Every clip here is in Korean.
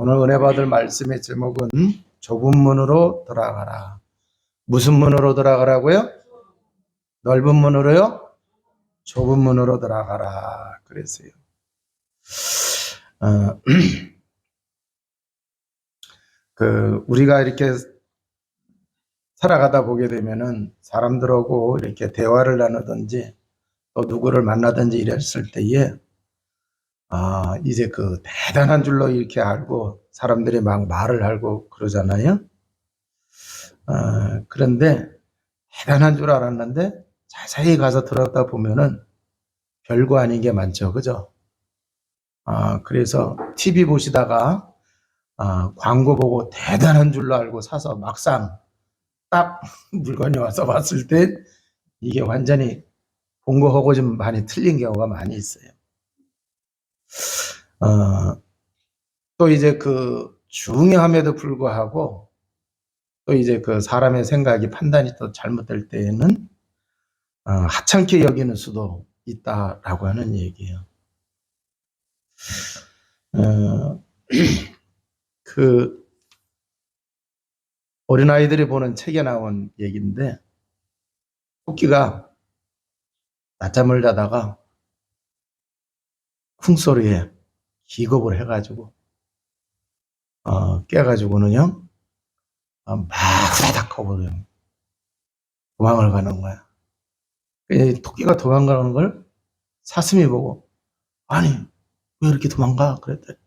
오늘 은혜 받을 말씀의 제목은 좁은 문으로 들어가라. 무슨 문으로 들어가라고요? 넓은 문으로요? 좁은 문으로 들어가라. 그랬어요. 우리가 이렇게 살아가다 보게 되면은 사람들하고 이렇게 대화를 나누든지 또 누구를 만나든지 이랬을 때에 이제 그 대단한 줄로 이렇게 알고 사람들이 막 말을 하고 그러잖아요. 그런데 대단한 줄 알았는데 자세히 가서 들었다 보면은 별거 아닌 게 많죠. 그죠? 그래서 TV 보시다가 광고 보고 대단한 줄로 알고 사서 막상 딱 물건이 와서 봤을 때 이게 완전히 본 거하고 좀 많이 틀린 경우가 많이 있어요. 또 이제 그 중요함에도 불구하고 또 이제 그 사람의 생각이 판단이 또 잘못될 때에는 하찮게 여기는 수도 있다라고 하는 얘기예요. 그 어린아이들이 보는 책에 나온 얘기인데 토끼가 낮잠을 자다가 쿵소리에 기겁을 해가지고 깨가지고는요 막 후다닥 하고 도망을 가는 거야. 토끼가 도망가는 걸 사슴이 보고 아니 왜 이렇게 도망가? 그랬더니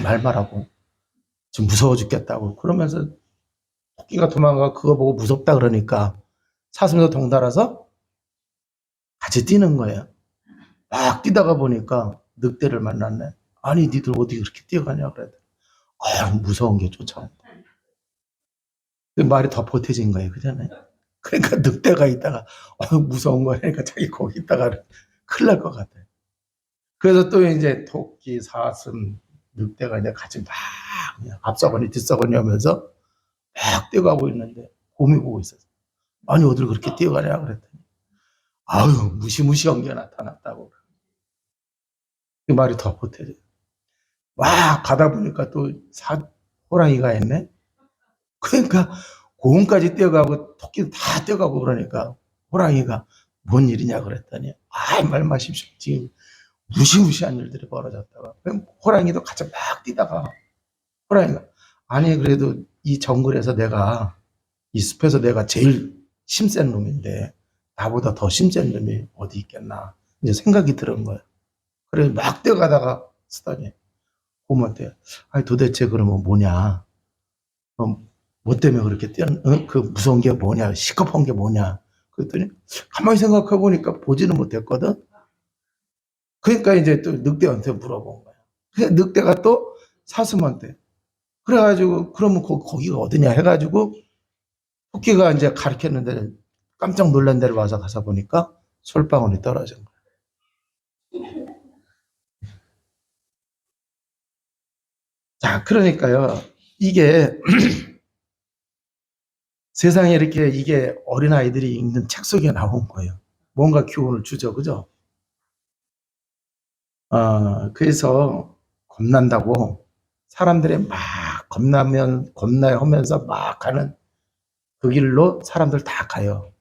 말 말하고 지금 무서워 죽겠다고 그러면서 토끼가 도망가 그거 보고 무섭다 그러니까 사슴도 덩달아서 같이 뛰는 거예요. 막 뛰다가 보니까 늑대를 만났네. 아니 니들 어디 그렇게 뛰어가냐 그랬더니 무서운 게 쫓아온다. 그 말이 더 보태진 거예요. 그잖아요. 그러니까 늑대가 있다가 무서운 거니까 자기 거기 있다가 큰일 날 것 같아요. 그래서 또 이제 토끼, 사슴, 늑대가 이제 같이 막 앞서거니 뒤서거니 하면서 막 뛰어가고 있는데 곰이 보고 있었어요. 아니 어딜 그렇게 뛰어가냐 그랬더니 무시무시한 게 나타났다고. 그 말이 더 보태져요. 막 가다 보니까 또 호랑이가 있네. 그러니까 고음까지 뛰어가고 토끼도 다 뛰어가고 그러니까 호랑이가 뭔 일이냐 그랬더니 말 마십시오. 지금 무시무시한 일들이 벌어졌다가 그럼 호랑이도 같이 막 뛰다가 호랑이가 아니 그래도 이 정글에서 내가 이 숲에서 내가 제일 힘센 놈인데 나보다 더 힘센 놈이 어디 있겠나 이제 생각이 들은 거예요. 그래서 막 뛰어가다가 쓰더니 곰한테 아니 도대체 그러면 뭐냐 뭐 때문에 그렇게 그 무서운 게 뭐냐 시급한 게 뭐냐 그랬더니 가만히 생각해 보니까 보지는 못했거든. 그러니까 이제 또 늑대한테 물어본 거야. 그래서 늑대가 또 사슴한테 그래가지고 그러면 거기가 어디냐 해가지고 토끼가 이제 가르쳤는데 깜짝 놀란 데를 와서 가서 보니까 솔방울이 떨어진 거야. 자, 그러니까요. 이게 세상에 이렇게 이게 어린아이들이 읽는 책 속에 나온 거예요. 뭔가 교훈을 주죠. 그죠? 그래서 겁난다고 사람들이 막 겁나요 하면서 막 가는 그 길로 사람들 다 가요.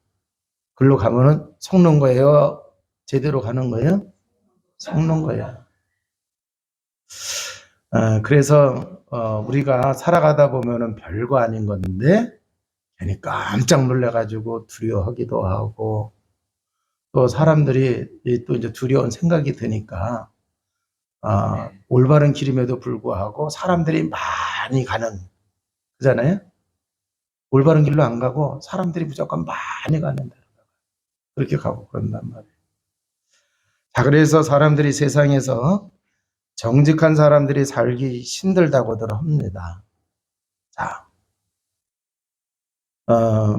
글로 가면은 속는 거예요? 제대로 가는 거예요? 속는 거예요. 그래서 우리가 살아가다 보면은 별거 아닌 건데 괜히 깜짝 놀래가지고 두려워하기도 하고 또 사람들이 또 이제 두려운 생각이 드니까 올바른 길임에도 불구하고 사람들이 많이 가는 그잖아요. 올바른 길로 안 가고 사람들이 무조건 많이 가는 데로 그렇게 가고 그런단 말이에요. 자, 그래서 사람들이 세상에서 정직한 사람들이 살기 힘들다고들 합니다. 자,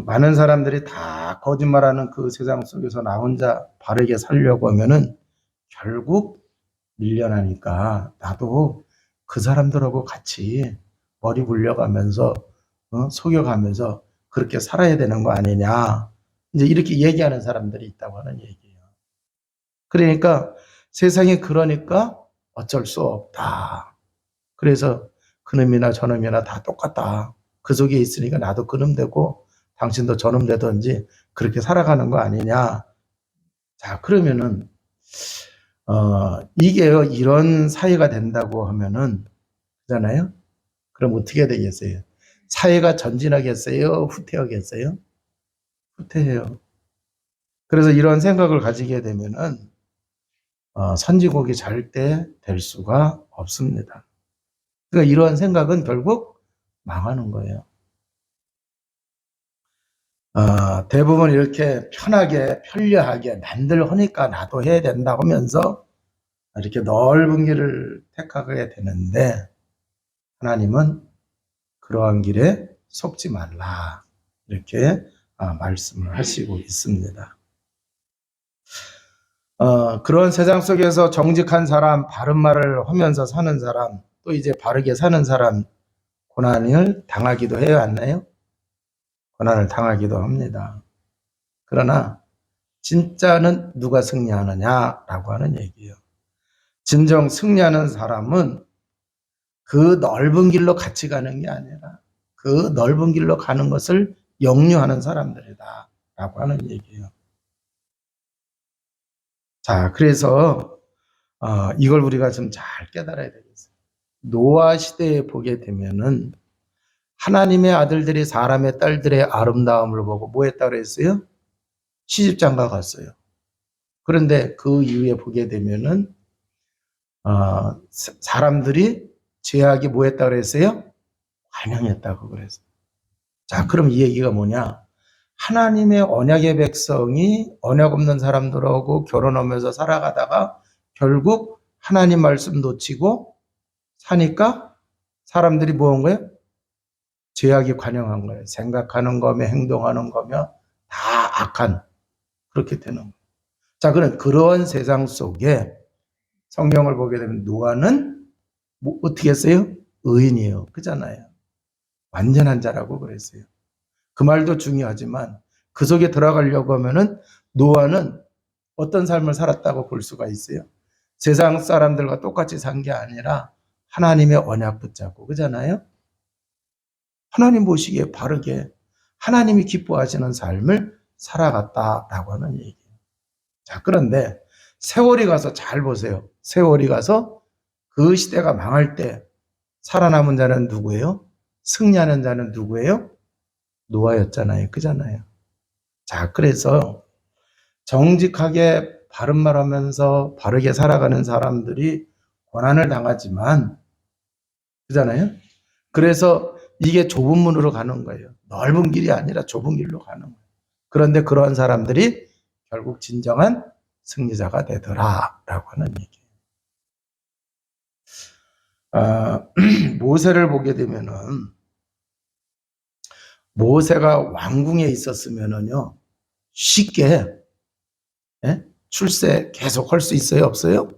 많은 사람들이 다 거짓말하는 그 세상 속에서 나 혼자 바르게 살려고 하면은 결국 밀려나니까 나도 그 사람들하고 같이 머리 굴려가면서 속여가면서 그렇게 살아야 되는 거 아니냐 이제 이렇게 얘기하는 사람들이 있다고 하는 얘기예요. 그러니까 세상에 그러니까 어쩔 수 없다. 그래서 그놈이나 저놈이나 다 똑같다. 그 속에 있으니까 나도 그놈 되고 당신도 저놈 되든지 그렇게 살아가는 거 아니냐. 자, 그러면은 이게 이런 사회가 된다고 하면은 그잖아요. 그럼 어떻게 되겠어요? 사회가 전진하겠어요? 후퇴하겠어요? 후퇴해요. 그래서 이런 생각을 가지게 되면은 선지국이 절대 될 수가 없습니다. 그러니까 이러한 생각은 결국 망하는 거예요. 대부분 이렇게 편하게 편리하게 남들 하니까 나도 해야 된다 하면서 이렇게 넓은 길을 택하게 되는데 하나님은 그러한 길에 속지 말라 이렇게 말씀을 하시고 있습니다. 그런 세상 속에서 정직한 사람, 바른 말을 하면서 사는 사람, 또 이제 바르게 사는 사람 고난을 당하기도 해야 하나요? 고난을 당하기도 합니다. 그러나 진짜는 누가 승리하느냐라고 하는 얘기예요. 진정 승리하는 사람은 그 넓은 길로 같이 가는 게 아니라 그 넓은 길로 가는 것을 역류하는 사람들이다 라고 하는 얘기예요. 자, 그래서 이걸 우리가 좀 잘 깨달아야 되겠어요. 노아 시대에 보게 되면은 하나님의 아들들이 사람의 딸들의 아름다움을 보고 뭐 했다고 그랬어요? 시집장가 갔어요. 그런데 그 이후에 보게 되면은 사람들이 죄악이 뭐 했다고 그랬어요? 관영했다고 그랬어요. 자, 그럼 이 얘기가 뭐냐? 하나님의 언약의 백성이 언약 없는 사람들하고 결혼하면서 살아가다가 결국 하나님 말씀 놓치고 사니까 사람들이 뭐 한 거예요? 죄악이 관영한 거예요. 생각하는 거며 행동하는 거며 다 악한 그렇게 되는 거예요. 자, 그런 세상 속에 성경을 보게 되면 노아는 뭐 어떻게 했어요? 의인이에요. 그잖아요. 완전한 자라고 그랬어요. 그 말도 중요하지만 그 속에 들어가려고 하면은 노아는 어떤 삶을 살았다고 볼 수가 있어요. 세상 사람들과 똑같이 산 게 아니라 하나님의 언약 붙잡고 그잖아요. 하나님 보시기에 바르게 하나님이 기뻐하시는 삶을 살아갔다라고 하는 얘기예요. 자, 그런데 세월이 가서 잘 보세요. 세월이 가서 그 시대가 망할 때 살아남은 자는 누구예요? 승리하는 자는 누구예요? 노아였잖아요. 그잖아요. 자, 그래서 정직하게 바른 말 하면서 바르게 살아가는 사람들이 고난을 당하지만, 그잖아요. 그래서 이게 좁은 문으로 가는 거예요. 넓은 길이 아니라 좁은 길로 가는 거예요. 그런데 그러한 사람들이 결국 진정한 승리자가 되더라라고 하는 얘기예요. 모세를 보게 되면은 모세가 왕궁에 있었으면은요 쉽게 출세 계속 할 수 있어요? 없어요?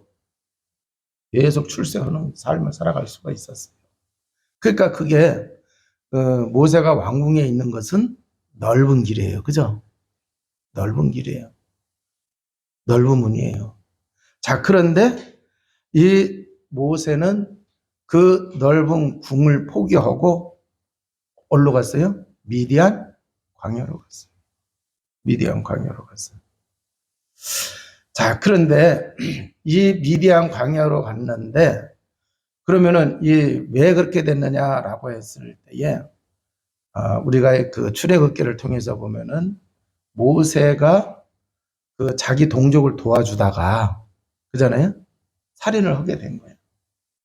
계속 출세하는 삶을 살아갈 수가 있었어요. 그러니까 그게 모세가 왕궁에 있는 것은 넓은 길이에요. 그죠? 넓은 길이에요. 넓은 문이에요. 자, 그런데 이 모세는 그 넓은 궁을 포기하고 어디로 갔어요? 미디안 광야로 갔어요. 미디안 광야로 갔어요. 자, 그런데 이 미디안 광야로 갔는데 그러면은 왜 그렇게 됐느냐라고 했을 때에 우리가 그 출애굽기를 통해서 보면은 모세가 그 자기 동족을 도와주다가 그잖아요. 살인을 하게 된 거예요.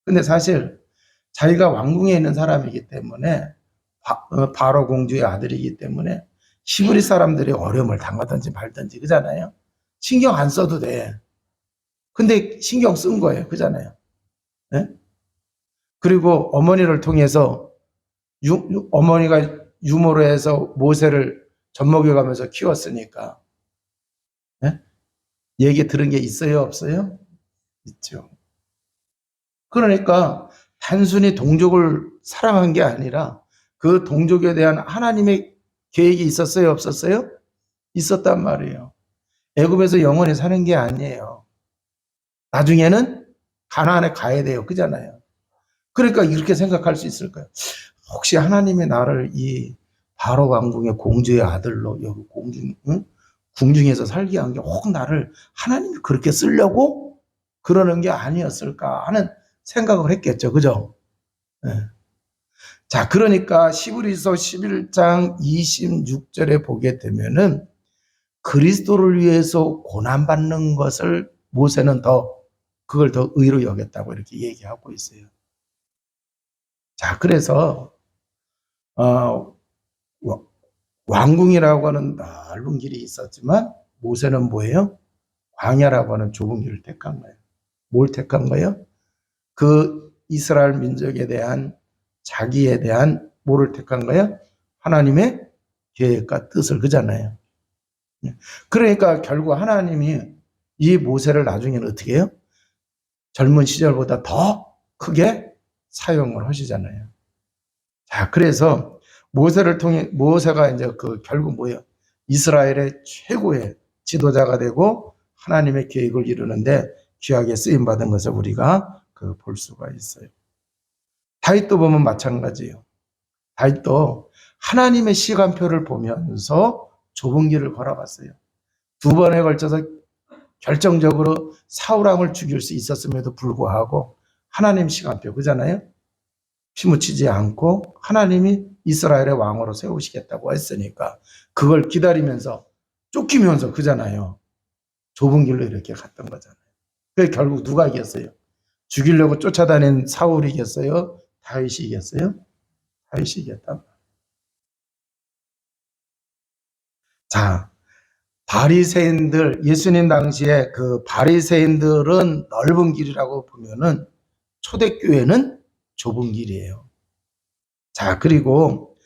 근데 사실 자기가 왕궁에 있는 사람이기 때문에 바로 공주의 아들이기 때문에 히브리 사람들이 어려움을 당하든지 말든지 그잖아요. 신경 안 써도 돼. 근데 신경 쓴 거예요. 그잖아요. 네? 그리고 어머니를 통해서 어머니가 유모로 해서 모세를 젖먹여 가면서 키웠으니까 네? 얘기 들은 게 있어요? 없어요? 있죠. 그러니까 단순히 동족을 사랑한 게 아니라 그 동족에 대한 하나님의 계획이 있었어요? 없었어요? 있었단 말이에요. 애굽에서 영원히 사는 게 아니에요. 나중에는 가나안에 가야 돼요. 그잖아요. 그러니까 이렇게 생각할 수 있을까요? 혹시 하나님이 나를 이 바로 왕궁의 공주의 아들로 여기 궁중에서 살게 한 게 혹 나를 하나님이 그렇게 쓰려고 그러는 게 아니었을까 하는 생각을 했겠죠. 그죠? 네. 자, 그러니까 히브리서 11장 26절에 보게 되면은 그리스도를 위해서 고난받는 것을 모세는 그걸 더 의로 여겼다고 이렇게 얘기하고 있어요. 자, 그래서 어, 왕궁이라고 하는 넓은 길이 있었지만 모세는 뭐예요? 광야라고 하는 좁은 길을 택한 거예요. 뭘 택한 거예요? 그 이스라엘 민족에 대한 자기에 대한 뭐를 택한 거예요? 하나님의 계획과 뜻을 그잖아요. 그러니까 결국 하나님이 이 모세를 나중에는 어떻게 해요? 젊은 시절보다 더 크게 사용을 하시잖아요. 자, 그래서 모세를 통해 모세가 이제 그 결국 뭐예요? 이스라엘의 최고의 지도자가 되고 하나님의 계획을 이루는데 귀하게 쓰임 받은 것을 우리가 볼 수가 있어요. 다윗도 보면 마찬가지예요. 다윗도 하나님의 시간표를 보면서 좁은 길을 걸어갔어요. 두 번에 걸쳐서 결정적으로 사울 왕을 죽일 수 있었음에도 불구하고 하나님 시간표 그잖아요. 피 묻히지 않고 하나님이 이스라엘의 왕으로 세우시겠다고 했으니까 그걸 기다리면서 쫓기면서 그잖아요. 좁은 길로 이렇게 갔던 거잖아요. 그게 결국 누가 이겼어요? 죽이려고 쫓아다닌 사울이 이겼어요? 다윗이 이겼어요? 다윗이 이겼다. 자, 바리새인들 예수님 당시에 그 바리새인들은 넓은 길이라고 보면은 초대교회는 좁은 길이에요. 자, 그리고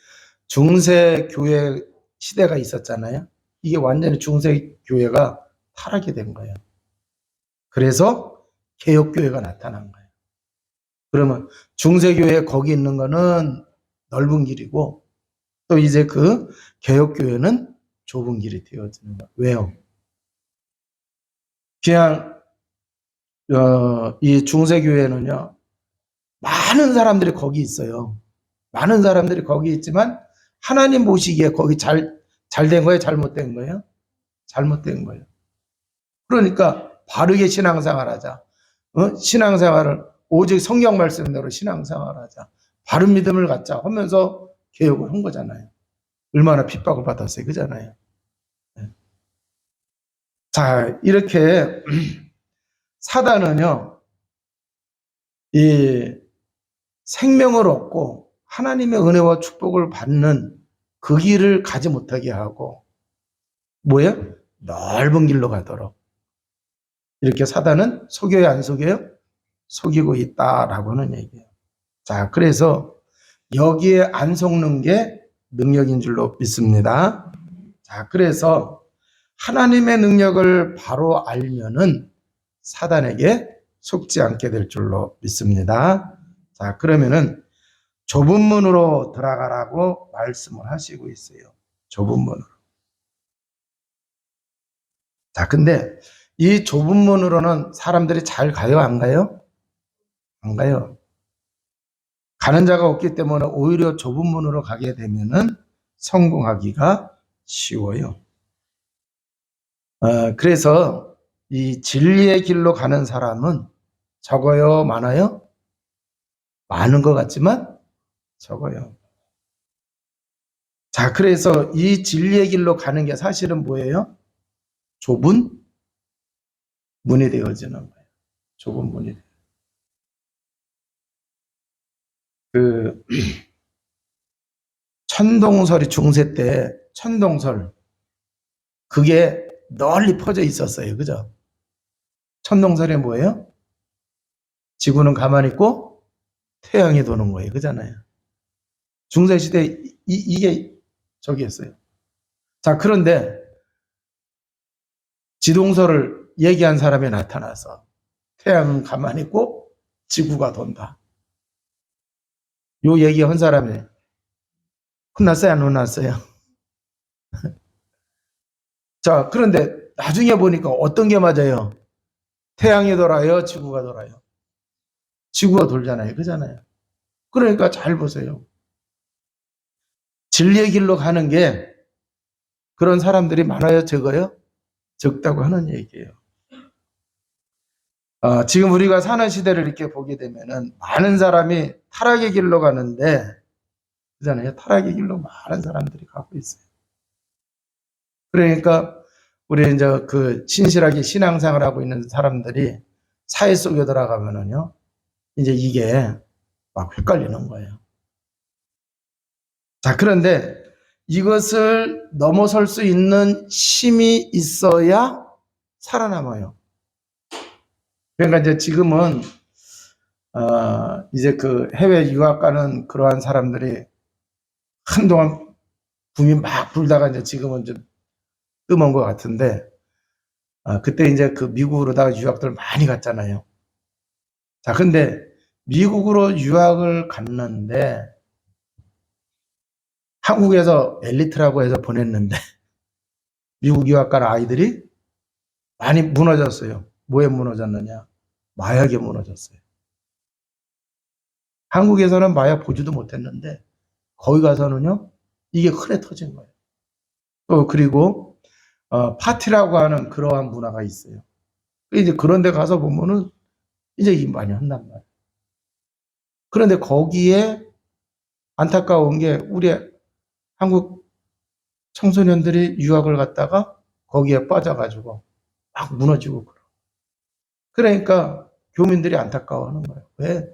중세교회 시대가 있었잖아요. 이게 완전히 중세교회가 타락이 된 거예요. 그래서 개혁교회가 나타난 거예요. 그러면 중세교회 거기 있는 거는 넓은 길이고 또 이제 그 개혁교회는 좁은 길이 되어지는 거예요. 왜요? 그냥 이 중세교회는요. 많은 사람들이 거기 있어요. 많은 사람들이 거기 있지만 하나님 보시기에 거기 잘 된 거예요? 잘못된 거예요? 잘못된 거예요. 그러니까 바르게 신앙생활 하자. 신앙생활을 오직 성경 말씀대로 신앙생활 하자. 바른 믿음을 갖자 하면서 개혁을 한 거잖아요. 얼마나 핍박을 받았어요. 그잖아요. 자, 이렇게 사단은요. 이 생명을 얻고 하나님의 은혜와 축복을 받는 그 길을 가지 못하게 하고 뭐예요? 넓은 길로 가도록 이렇게 사단은 속여요 안 속여요? 속이고 있다라고 하는 얘기예요. 자, 그래서 여기에 안 속는 게 능력인 줄로 믿습니다. 자, 그래서 하나님의 능력을 바로 알면은 사단에게 속지 않게 될 줄로 믿습니다. 자, 그러면은 좁은 문으로 들어가라고 말씀을 하시고 있어요. 좁은 문으로. 자, 근데 이 좁은 문으로는 사람들이 잘 가요, 안 가요? 안 가요. 가는 자가 없기 때문에 오히려 좁은 문으로 가게 되면은 성공하기가 쉬워요. 그래서 이 진리의 길로 가는 사람은 적어요, 많아요? 많은 것 같지만 적어요. 자, 그래서 이 진리의 길로 가는 게 사실은 뭐예요? 좁은 문이 되어지는 거예요. 좁은 문이. 그 천동설이 중세 때 천동설 그게 널리 퍼져 있었어요. 그죠? 천동설이 뭐예요? 지구는 가만히 있고 태양이 도는 거예요. 그잖아요. 중세 시대 이게 저기였어요. 자, 그런데 지동설을 얘기한 사람이 나타나서 태양은 가만히 있고 지구가 돈다. 요 얘기한 사람이 혼났어요? 안 혼났어요? 자, 그런데 나중에 보니까 어떤 게 맞아요? 태양이 돌아요? 지구가 돌아요? 지구가 돌잖아요. 그잖아요. 그러니까 잘 보세요. 진리의 길로 가는 게 그런 사람들이 많아요, 적어요? 적다고 하는 얘기예요. 지금 우리가 사는 시대를 이렇게 보게 되면은 많은 사람이 타락의 길로 가는데, 그잖아요. 타락의 길로 많은 사람들이 가고 있어요. 그러니까 우리 이제 그 신실하게 신앙생활 하고 있는 사람들이 사회 속에 들어가면은요, 이제 이게 막 헷갈리는 거예요. 자, 그런데 이것을 넘어설 수 있는 힘이 있어야 살아남아요. 그러니까 이제 지금은 이제 그 해외 유학 가는 그러한 사람들이 한동안 붐이 막 불다가 이제 지금은 좀 뜸한 것 같은데, 그때 이제 그 미국으로다가 유학들 많이 갔잖아요. 자, 근데 미국으로 유학을 갔는데 한국에서 엘리트라고 해서 보냈는데 미국 유학 간 아이들이 많이 무너졌어요. 뭐에 무너졌느냐? 마약에 무너졌어요. 한국에서는 마약 보지도 못했는데 거기 가서는요, 이게 크게 터진 거예요. 또 그리고 파티라고 하는 그러한 문화가 있어요. 이제 그런 데 가서 보면은 이제 이 많이 한단 말이에요. 그런데 거기에 안타까운 게 우리 한국 청소년들이 유학을 갔다가 거기에 빠져가지고 막 무너지고 그래요. 그러니까 교민들이 안타까워하는 거예요. 왜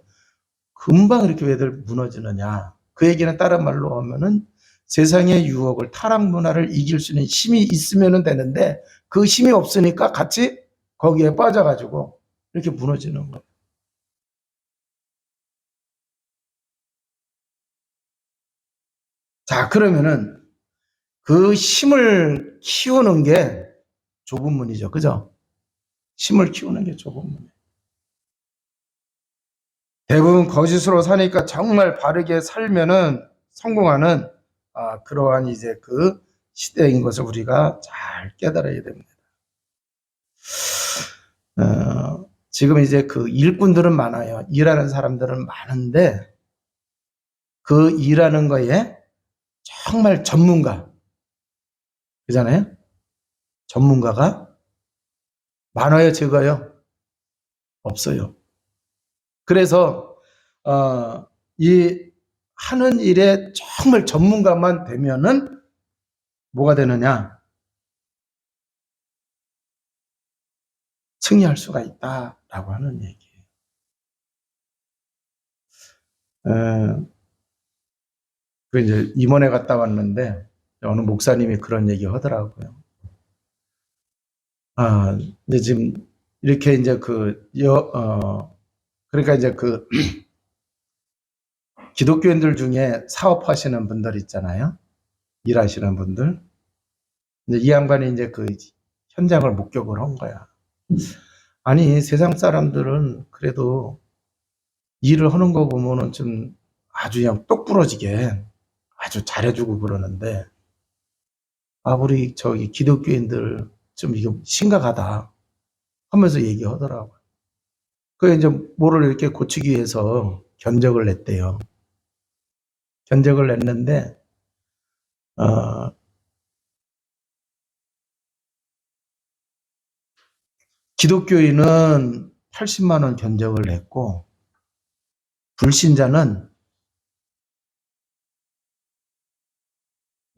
금방 이렇게 왜들 무너지느냐. 그 얘기는 다른 말로 하면은 세상의 유혹을 타락 문화를 이길 수 있는 힘이 있으면 되는데 그 힘이 없으니까 같이 거기에 빠져가지고 이렇게 무너지는 거예요. 자, 그러면은 그 힘을 키우는 게 좁은 문이죠. 그죠? 힘을 키우는 게 좁은 문. 대부분 거짓으로 사니까 정말 바르게 살면은 성공하는 그러한 이제 그 시대인 것을 우리가 잘 깨달아야 됩니다. 지금 이제 그 일꾼들은 많아요. 일하는 사람들은 많은데 그 일하는 거에 정말 전문가, 그잖아요? 전문가가 많아요, 적어요? 없어요. 그래서 이 하는 일에 정말 전문가만 되면은 뭐가 되느냐? 승리할 수가 있다라고 하는 얘기예요. 그 이제 임원회 갔다 왔는데 어느 목사님이 그런 얘기 하더라고요. 이제 지금 이렇게 이제 그러니까 이제 그 기독교인들 중에 사업하시는 분들 있잖아요. 일하시는 분들. 이제 이 양반이 이제 그 현장을 목격을 한 거야. 아니, 세상 사람들은 그래도 일을 하는 거 보면은 좀 아주 그냥 똑부러지게 아주 잘해주고 그러는데, 우리 저기 기독교인들 좀 이거 심각하다 하면서 얘기하더라고요. 그 이제 뭐를 이렇게 고치기 위해서 견적을 냈대요. 견적을 냈는데, 어, 기독교인은 80만 원 견적을 냈고, 불신자는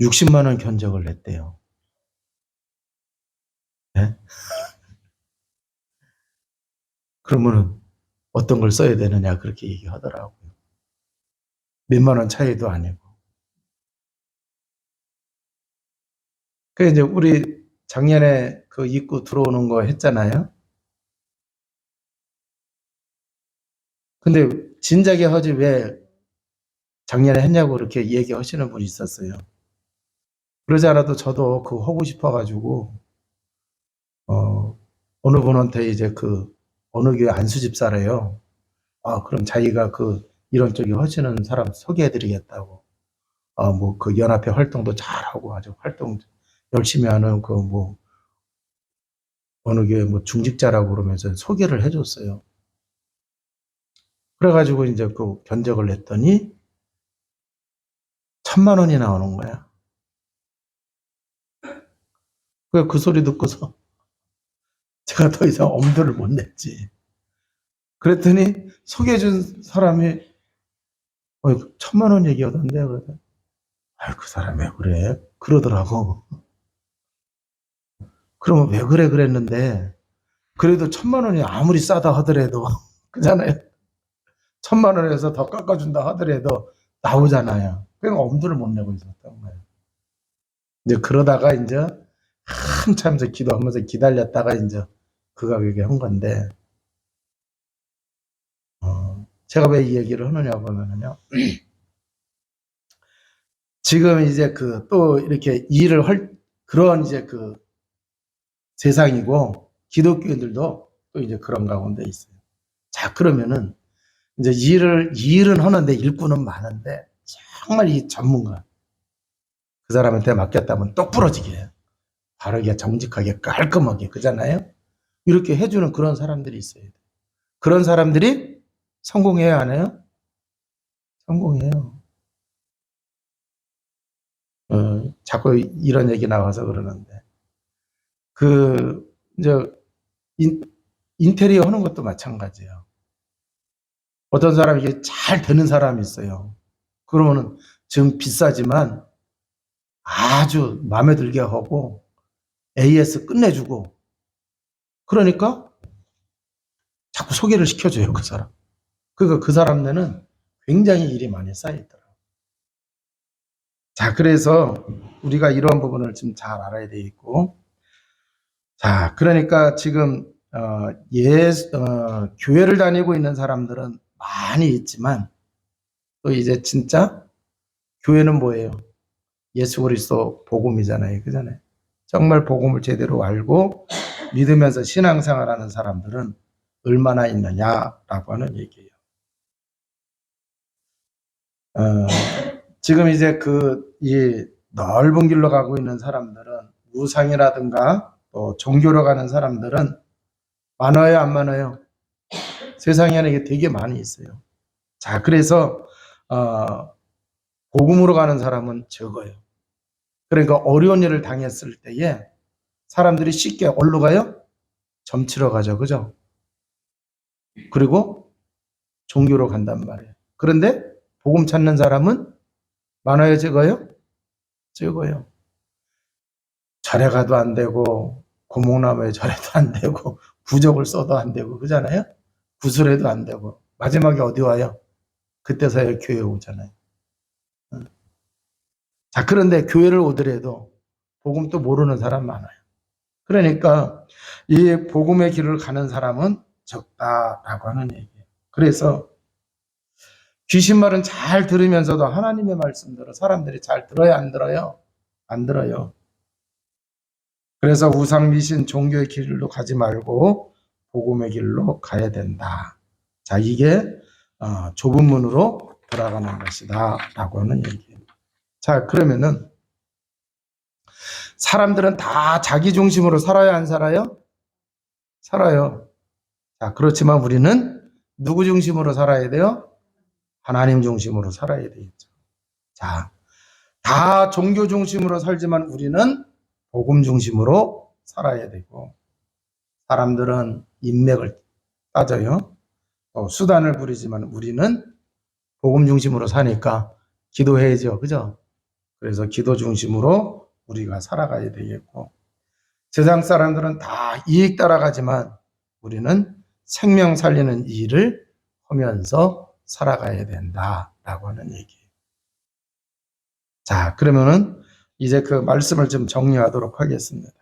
60만 원 견적을 냈대요. 네? 그러면은 어떤 걸 써야 되느냐 그렇게 얘기하더라고요. 몇만 원 차이도 아니고. 그 이제 우리 작년에 그 입구 들어오는 거 했잖아요. 근데 진작에 하지 왜 작년에 했냐고 그렇게 얘기하시는 분이 있었어요. 그러지 않아도 저도 그거 하고 싶어가지고 어, 어느 분한테 이제 그 어느 교회 안수집사래요. 그럼 자기가 그 이런 쪽에 하시는 사람 소개해드리겠다고. 뭐 그 연합회 활동도 잘하고 아주 활동 열심히 하는 그 뭐 어느 교회 뭐 중직자라고 그러면서 소개를 해줬어요. 그래가지고 이제 그 견적을 냈더니 1,000,000원이 나오는 거야. 그 소리 듣고서 제가 더 이상 엄두를 못 냈지. 그랬더니 소개해준 사람이 1,000,000원 얘기하던데. 그러더니 그 사람 왜 그래? 그러더라고. 그러면 왜 그래 그랬는데 그래도 1,000,000원이 아무리 싸다 하더라도 그잖아요. 1,000,000원에서 더 깎아준다 하더라도 나오잖아요. 그러니까 엄두를 못 내고 있었던 거예요. 이제 그러다가 이제 한참 기도하면서 기다렸다가 이제 그 가격에 한 건데, 제가 왜 이 얘기를 하느냐 보면은요. 지금 이제 또 이렇게 일을 할 그런 이제 세상이고 기독교인들도 또 이제 그런 가운데 있어요. 자, 그러면은 이제 일은 하는데 일꾼은 많은데 정말 이 전문가 그 사람한테 맡겼다면 똑부러지게 해요. 바르게 정직하게 깔끔하게 그잖아요. 이렇게 해주는 그런 사람들이 있어요. 그런 사람들이 성공해야 안 해요? 성공해요. 자꾸 이런 얘기 나와서 그러는데 이제 인테리어 하는 것도 마찬가지예요. 어떤 사람이 이게 잘 되는 사람이 있어요. 그러면은 지금 비싸지만 아주 마음에 들게 하고 AS 끝내주고 그러니까 자꾸 소개를 시켜줘요, 그 사람. 그러니까 그 사람네는 굉장히 일이 많이 쌓여있더라고요. 자, 그래서 우리가 이런 부분을 좀 잘 알아야 되겠고, 자, 그러니까 지금 교회를 다니고 있는 사람들은 많이 있지만 또 이제 진짜 교회는 뭐예요? 예수 그리스도 복음이잖아요, 그잖아요. 정말 복음을 제대로 알고 믿으면서 신앙생활하는 사람들은 얼마나 있느냐라고 하는 얘기예요. 지금 이제 이 넓은 길로 가고 있는 사람들은 우상이라든가 또 종교로 가는 사람들은 많아요, 안 많아요? 세상에는 이게 되게 많이 있어요. 자, 그래서 복음으로 가는 사람은 적어요. 그러니까 어려운 일을 당했을 때에 사람들이 쉽게 어디로 가요? 점치러 가죠, 그죠? 그리고 종교로 간단 말이에요. 그런데 복음 찾는 사람은 많아요, 적어요? 적어요. 절에 가도 안 되고 고목나무에 절에도 안 되고 부적을 써도 안 되고 그잖아요. 구슬해도 안 되고 마지막에 어디 와요? 그때서야 교회 오잖아요. 자, 그런데 교회를 오더라도 복음 또 모르는 사람 많아요. 그러니까 이 복음의 길을 가는 사람은 적다라고 하는 얘기예요. 그래서 귀신 말은 잘 들으면서도 하나님의 말씀대로 사람들이 잘 들어요, 안 들어요? 안 들어요. 그래서 우상 미신 종교의 길로 가지 말고 복음의 길로 가야 된다. 자, 이게 좁은 문으로 돌아가는 것이다 라고 하는 얘기예요. 자, 그러면은 사람들은 다 자기 중심으로 살아야 안 살아요? 살아요. 자, 그렇지만 우리는 누구 중심으로 살아야 돼요? 하나님 중심으로 살아야 되겠죠. 자, 다 종교 중심으로 살지만 우리는 복음 중심으로 살아야 되고, 사람들은 인맥을 따져요. 수단을 부리지만 우리는 복음 중심으로 사니까 기도해야죠. 그죠? 그래서 기도 중심으로 우리가 살아가야 되겠고, 세상 사람들은 다 이익 따라가지만 우리는 생명 살리는 일을 하면서 살아가야 된다라고 하는 얘기예요. 자, 그러면은 이제 그 말씀을 좀 정리하도록 하겠습니다.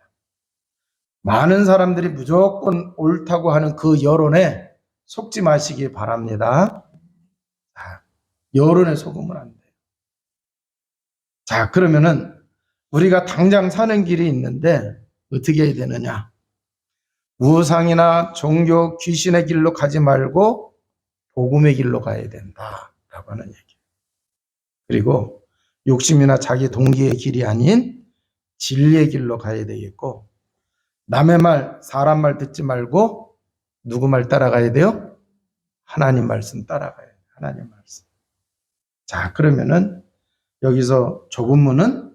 많은 사람들이 무조건 옳다고 하는 그 여론에 속지 마시기 바랍니다. 자, 여론에 속으면 안 돼요. 자, 그러면은 우리가 당장 사는 길이 있는데 어떻게 해야 되느냐? 우상이나 종교, 귀신의 길로 가지 말고 복음의 길로 가야 된다라고 하는 얘기예요. 그리고 욕심이나 자기 동기의 길이 아닌 진리의 길로 가야 되겠고, 남의 말, 사람 말 듣지 말고 누구 말 따라가야 돼요? 하나님 말씀 따라가야 돼. 하나님 말씀. 자, 그러면은 여기서 좁은 문은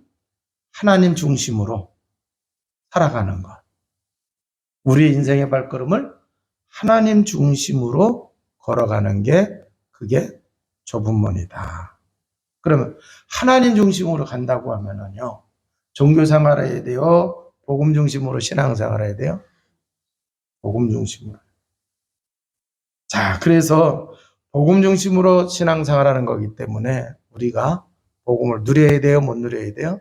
하나님 중심으로 살아가는 것. 우리 인생의 발걸음을 하나님 중심으로 걸어가는 게 그게 좁은 문이다. 그러면 하나님 중심으로 간다고 하면은요, 종교 생활해야 돼요? 복음 중심으로 신앙생활해야 돼요? 복음 중심으로. 자, 그래서 복음 중심으로 신앙생활하는 거기 때문에 우리가 복음을 누려야 돼요? 못 누려야 돼요?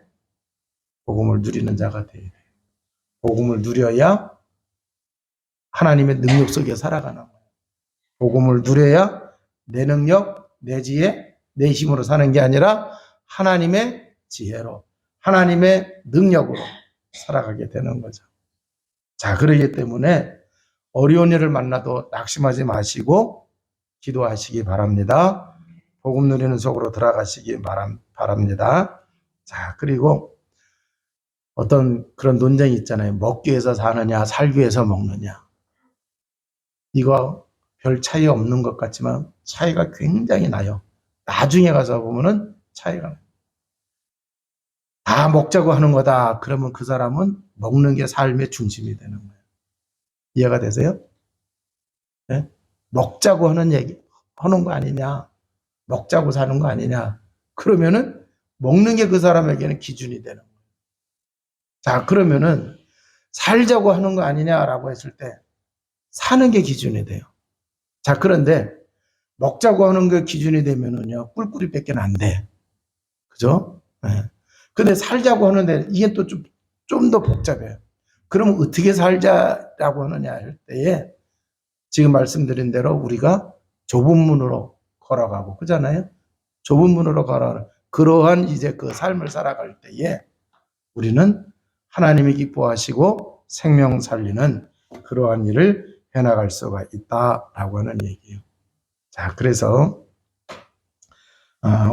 복음을 누리는 자가 돼야 돼요. 복음을 누려야 하나님의 능력 속에 살아가는 거예요. 복음을 누려야 내 능력, 내 지혜, 내 힘으로 사는 게 아니라 하나님의 지혜로, 하나님의 능력으로 살아가게 되는 거죠. 자, 그러기 때문에 어려운 일을 만나도 낙심하지 마시고 기도하시기 바랍니다. 복음 누리는 속으로 들어가시기 바랍니다. 자, 그리고 어떤 그런 논쟁이 있잖아요. 먹기 위해서 사느냐, 살기 위해서 먹느냐. 이거 별 차이 없는 것 같지만 차이가 굉장히 나요. 나중에 가서 보면은 차이가 나요. 다 먹자고 하는 거다. 그러면 그 사람은 먹는 게 삶의 중심이 되는 거예요. 이해가 되세요? 네? 먹자고 하는 얘기, 하는 거 아니냐. 먹자고 사는 거 아니냐. 그러면은 먹는 게 그 사람에게는 기준이 되는 거예요. 자, 그러면은 살자고 하는 거 아니냐라고 했을 때 사는 게 기준이 돼요. 자, 그런데 먹자고 하는 게 기준이 되면은요, 꿀꿀이 밖에 안 돼. 그죠? 네. 근데 살자고 하는데 이게 또 좀 더 복잡해요. 그러면 어떻게 살자라고 하느냐 할 때에 지금 말씀드린 대로 우리가 좁은 문으로 걸어가고, 그잖아요? 좁은 문으로 걸어가는 그러한 이제 그 삶을 살아갈 때에 우리는 하나님이 기뻐하시고 생명 살리는 그러한 일을 해나갈 수가 있다라고 하는 얘기예요. 자, 그래서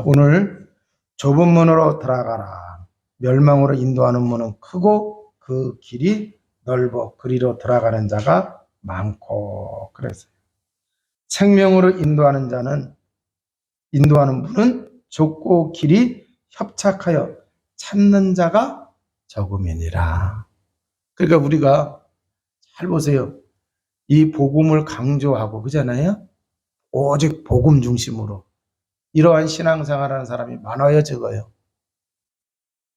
오늘 좁은 문으로 들어가라. 멸망으로 인도하는 문은 크고 그 길이 넓어 그리로 들어가는 자가 많고, 그래서 생명으로 인도하는 문은 좁고 길이 협착하여 찾는 자가 적음이니라. 그러니까 우리가 잘 보세요. 이 복음을 강조하고, 그잖아요? 오직 복음 중심으로 이러한 신앙생활하는 사람이 많아요, 적어요?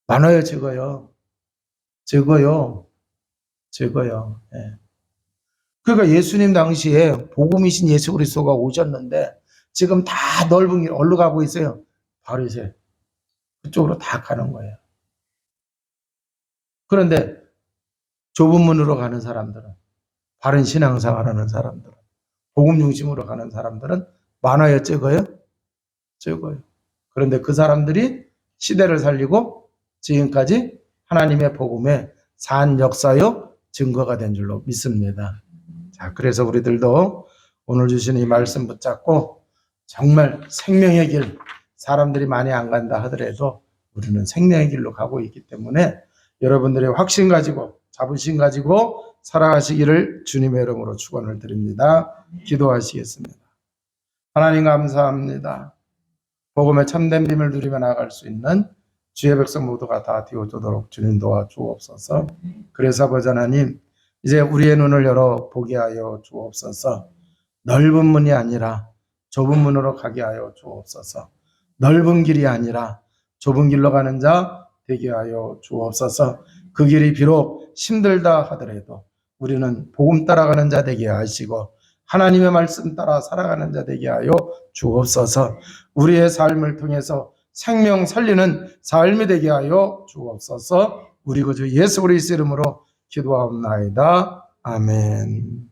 많아요, 적어요? 적어요. 적어요. 예. 그러니까 예수님 당시에 복음이신 예수 그리스도가 오셨는데 지금 다 넓은 길 어디로 가고 있어요? 바리새 그쪽으로 다 가는 거예요. 그런데 좁은 문으로 가는 사람들은, 바른 신앙생활하는 사람들은, 복음 중심으로 가는 사람들은 많아요, 적어요? 적어요. 그런데 그 사람들이 시대를 살리고 지금까지 하나님의 복음의 산 역사요 증거가 된 줄로 믿습니다. 자, 그래서 우리들도 오늘 주신 이 말씀 붙잡고 정말 생명의 길, 사람들이 많이 안 간다 하더라도 우리는 생명의 길로 가고 있기 때문에 여러분들의 확신 가지고 자부심 가지고 살아가시기를 주님의 이름으로 축원을 드립니다. 기도하시겠습니다. 하나님 감사합니다. 복음의 참된 빔을 누리며 나아갈 수 있는 주의 백성 모두가 다 되어주도록 주님 도와주옵소서. 그래서 아버지 하나님, 이제 우리의 눈을 열어 보게 하여 주옵소서. 넓은 문이 아니라 좁은 문으로 가게 하여 주옵소서. 넓은 길이 아니라 좁은 길로 가는 자 되게 하여 주옵소서. 그 길이 비록 힘들다 하더라도 우리는 복음 따라가는 자 되게 하시고 하나님의 말씀 따라 살아가는 자 되게 하여 주옵소서. 우리의 삶을 통해서 생명 살리는 삶이 되게 하여 주옵소서. 우리 구주 예수 그리스도 이름으로 기도하옵나이다. 아멘.